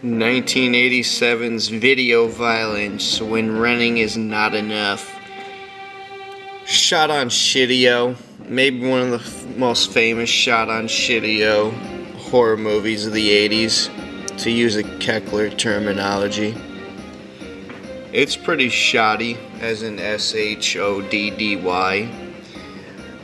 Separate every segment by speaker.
Speaker 1: 1987's video violence when running is not enough. Shot on Shideo, maybe one of the most famous shot on Shideo horror movies of the 80s, to use a Keckler terminology. It's pretty shoddy, as in SHODDY.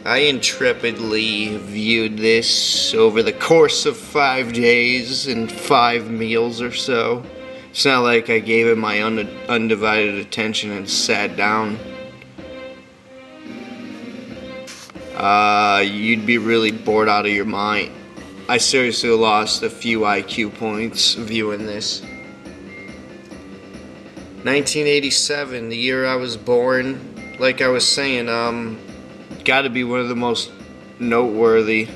Speaker 1: I intrepidly viewed this over the course of 5 days and 5 meals or so. It's not like I gave it my undivided attention and sat down. You'd be really bored out of your mind. I seriously lost a few IQ points viewing this. 1987, the year I was born. Like I was saying, got to be one of the most noteworthy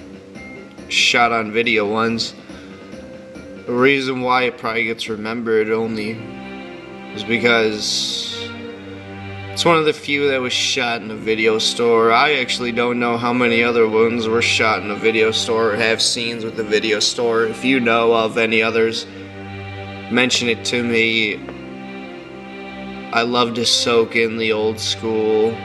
Speaker 1: shot on video ones. The reason why it probably gets remembered only is because it's one of the few that was shot in a video store. I actually don't know how many other ones were shot in a video store or have scenes with the video store. If you know of any others, mention it to me. I love to soak in the old school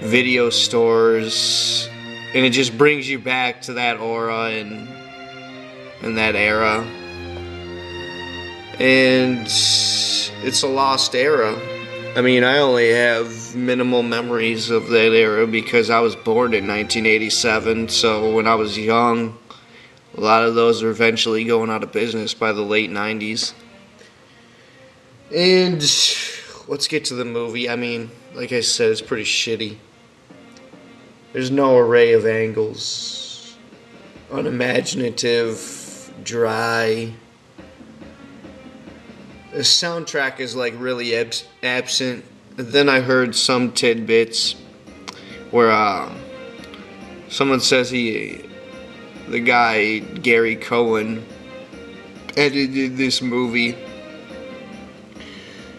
Speaker 1: video stores, and it just brings you back to that aura and that era. And it's a lost era. I mean, I only have minimal memories of that era because I was born in 1987, so when I was young, a lot of those were eventually going out of business by the late 90s. And let's get to the movie. I mean, like I said, it's pretty shitty. There's no array of angles. Unimaginative, dry. The soundtrack is like really absent. Then I heard some tidbits where someone says the guy Gary Cohen edited this movie.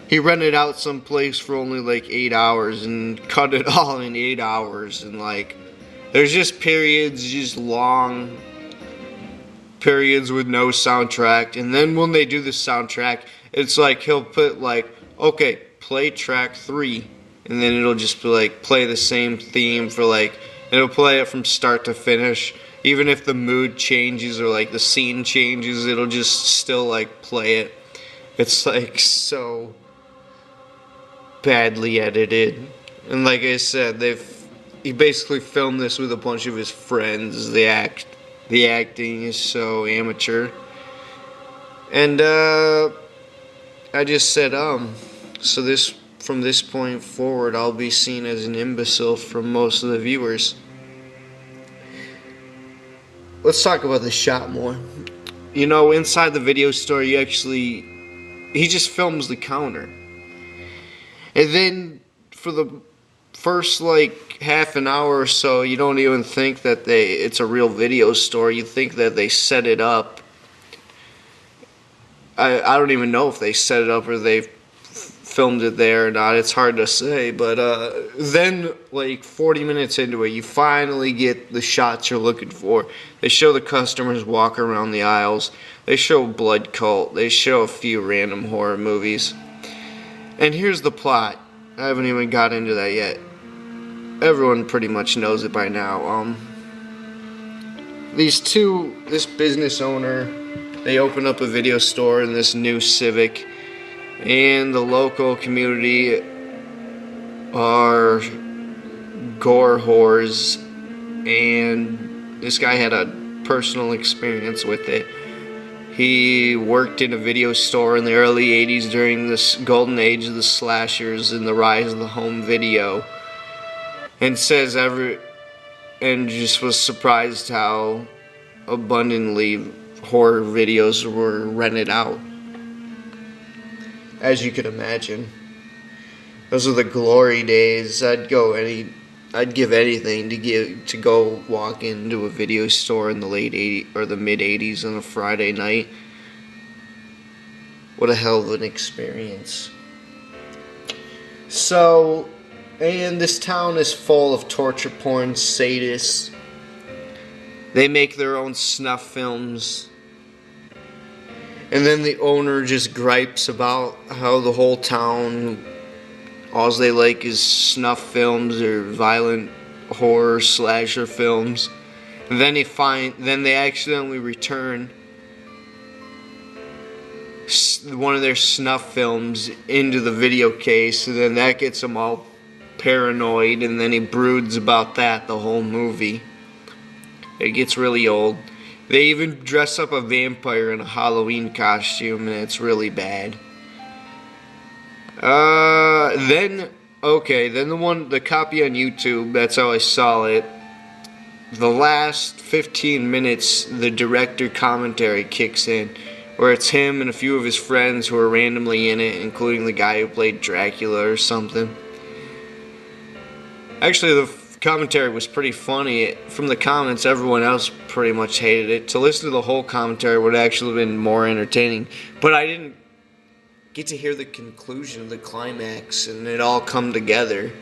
Speaker 1: He rented out some place for only like 8 hours and cut it all in 8 hours, and like there's just periods, just long periods with no soundtrack, and then when they do the soundtrack, it's like he'll put like, okay, play track 3, and then it'll just be like play the same theme for like, it'll play it from start to finish. Even if the mood changes or like the scene changes, it'll just still like play it. It's like so badly edited. And like I said, he basically filmed this with a bunch of his friends. The acting is so amateur. And I just said, so from this point forward, I'll be seen as an imbecile from most of the viewers. Let's talk about the shot more. You know, inside the video store, he just films the counter. And then for the first like half an hour or so, you don't even think that it's a real video store. You think that they set it up. I don't even know if they set it up or they filmed it there or not. It's hard to say. But then like 40 minutes into it, you finally get the shots you're looking for. They show the customers walk around the aisles. They show Blood Cult. They show a few random horror movies. And here's the plot. I haven't even got into that yet. Everyone pretty much knows it by now. This business owner, they open up a video store in this new Civic, and the local community are gore whores, and this guy had a personal experience with it. He worked in a video store in the early 80s during this golden age of the slashers and the rise of the home video, and just was surprised how abundantly horror videos were rented out. As you could imagine, those are the glory days. I'd give anything to go walk into a video store in the late 80s or the mid 80s on a Friday night. What a hell of an experience. So, and this town is full of torture porn sadists. They make their own snuff films. And then the owner just gripes about how the whole town, all they like is snuff films or violent horror slasher films. And then they accidentally return one of their snuff films into the video case, and then that gets him all paranoid, and then he broods about that the whole movie. It gets really old. They even dress up a vampire in a Halloween costume, and it's really bad. Then the copy on YouTube, that's how I saw it. The last 15 minutes, the director commentary kicks in, where it's him and a few of his friends who are randomly in it, including the guy who played Dracula or something. Actually, the commentary was pretty funny. From the comments, everyone else pretty much hated it. To listen to the whole commentary would actually have been more entertaining, but I didn't get to hear the conclusion of the climax and it all come together.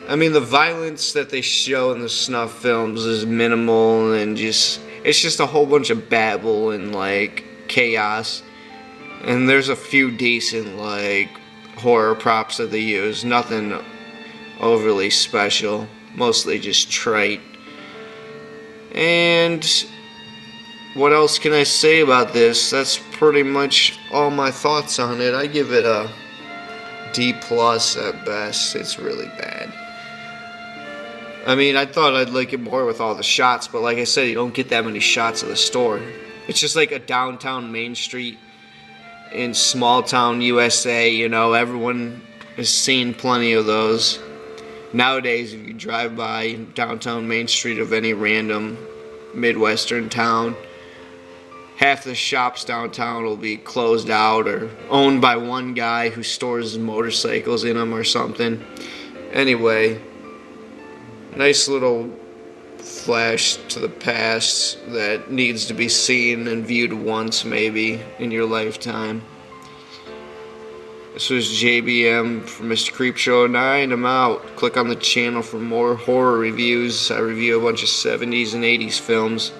Speaker 1: I mean, the violence that they show in the snuff films is minimal, and it's just a whole bunch of babble and like chaos. And there's a few decent like horror props that they use. Nothing overly special, mostly just trite. And what else can I say about this? That's pretty much all my thoughts on it. I give it a D+ at best. It's really bad. I mean, I thought I'd like it more with all the shots, but like I said, you don't get that many shots of the store. It's just like a downtown Main Street in small town USA, you know, everyone has seen plenty of those. Nowadays, if you drive by downtown Main Street of any random Midwestern town, half the shops downtown will be closed out or owned by one guy who stores motorcycles in them or something. Anyway, nice little flash to the past that needs to be seen and viewed once maybe in your lifetime. This was JBM from Mr. Creepshow 9. I'm out. Click on the channel for more horror reviews. I review a bunch of 70s and 80s films.